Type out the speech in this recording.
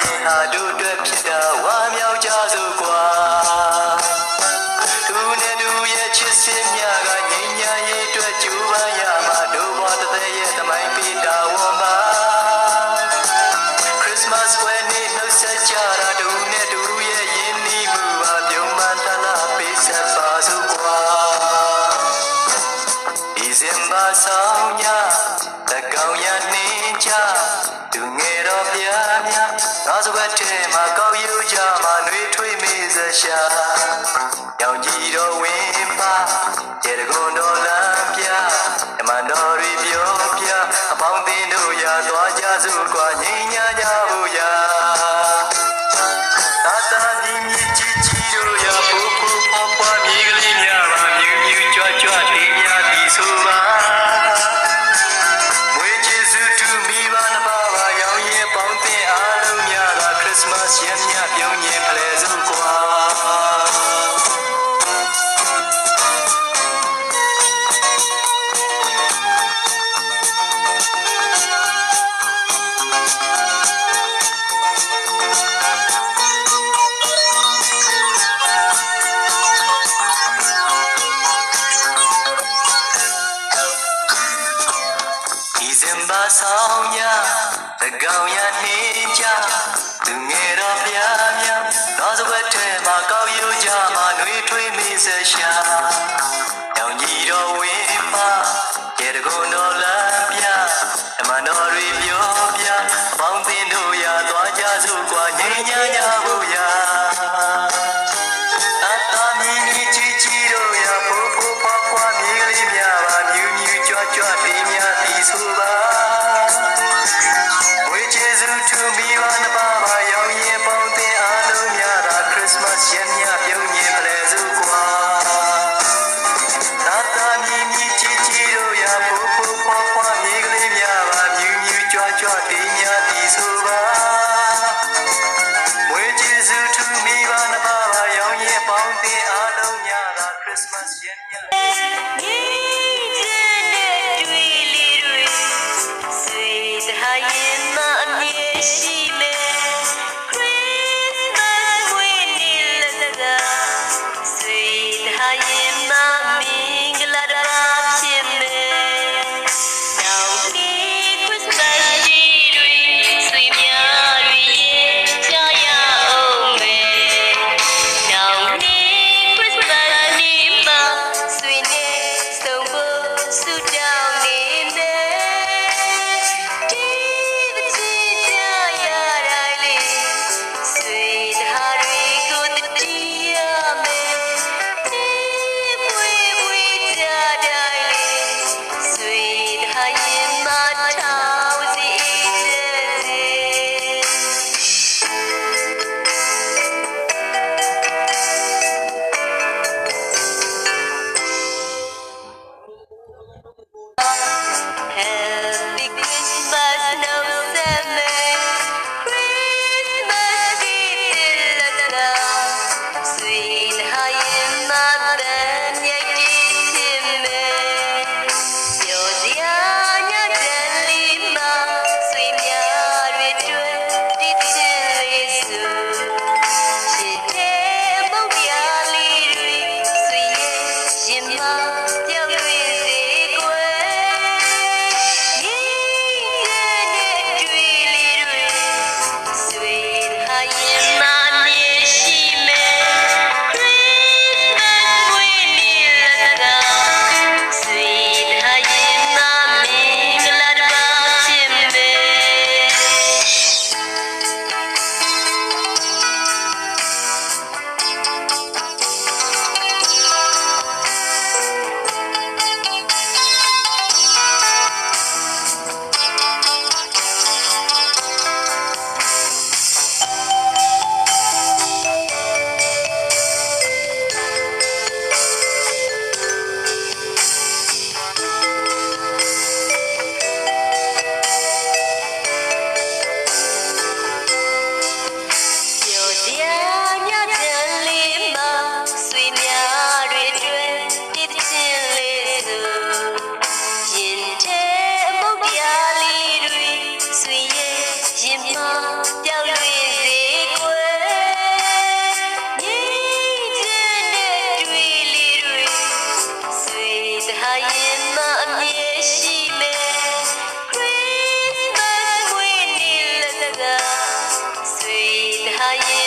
ရင်ဟာတို့အတွက်ဖြစ်တာဝါမြောက်ကြစို့ကွာသူနဲ့သူရဲ့ချစ်စစ်များကငြိမ်းချမ်းရေးအတွက်ကြိုးပမ်းရမှာတို့ဘဝတစ်သက်ရဲ့သမိုင်းပေးတာဝန်ပါ Christmas ဝဲနေ့နှုတ်ဆက်ကြတာတို့နဲ့သူရဲ့ယဉ်နီးမှုပါပြုံးမှန်တလားပေးဆက်ပါစို့ကွာဒီဇင်ဘာဆောင်ညတကောင်ရနှင်းချသူငယ်တော်ပြားများနောက်စကွက်ထဲမှာကောက်ယူကြမှာနှွေးထွေးမေးစရှာရောင်ကြီးတော်ဝင်ပါကျေတကွန်တော်လမ်းပြဓမ္မတော်တွေပြောပြအပေါင်းသင်းတို့ရာသွားကြစို့ကွာငြိမ်းချမ်းကြဖို့ရာသာသာကြီးမြစ်ကြီးကြီးတို့ရာပူပူဖွားဖွားမြေကလေးများပါမြူးမြူးကြွကြွတင်းများပြီးဆိုပါမွေးကျေးဇူးတူမိဘနှစ်ပါးပါရောင်ရင်ပေါင်းသင်းအားလုံးများကခရစ်စမတ်ရမြပြုံးရင်ဖလဲစို့ကွာဆောင်ရတကောင်ရနှင်းကြသူငယ်တော်ပြားများနောက်စကွက်ထဲမှာကောက်ယူကြမှာနှွေးထွေးမိဆက်ရှာရောင်ကြီးတော်ဝင်ပါကျေတကွန်တော်လမ်းပြဓမ္မတော်တွေပြောပြပေါင်းသင်းတို့ရာသွားကြစို့ကွာငြိမ်းချမ်းကြဖို့ရာအတားမြည်ကြီးကြီးတို့ရာဖိုးဖိုးဖွားဖွားမြေကလေးများပါမြူးမြူးကြွကြွတင်းများပြီးဆိုပါသူမိဘနှစ်ပါးပါရောင်ရင်ပေါင်းသင်းအားလုံးများသာခရစ်စမတ်ရမြပြုံးရင်ဖလဲစို့ကွာသာသာမြည်မြည်ကြီးကြီးတို့ရာဖိုးဖိုးဖွားဖွားမြေကလေးများပါမြူးမြူးကြွကြွတင်းများပြီးဆိုပါမွေးကျေးဇူးသူမိဘနှစ်ပါးပါရောင်ရင်ပေါင်းသင်းအားလုံးများသာခရစ်စမတ်ရမြSweet ရင်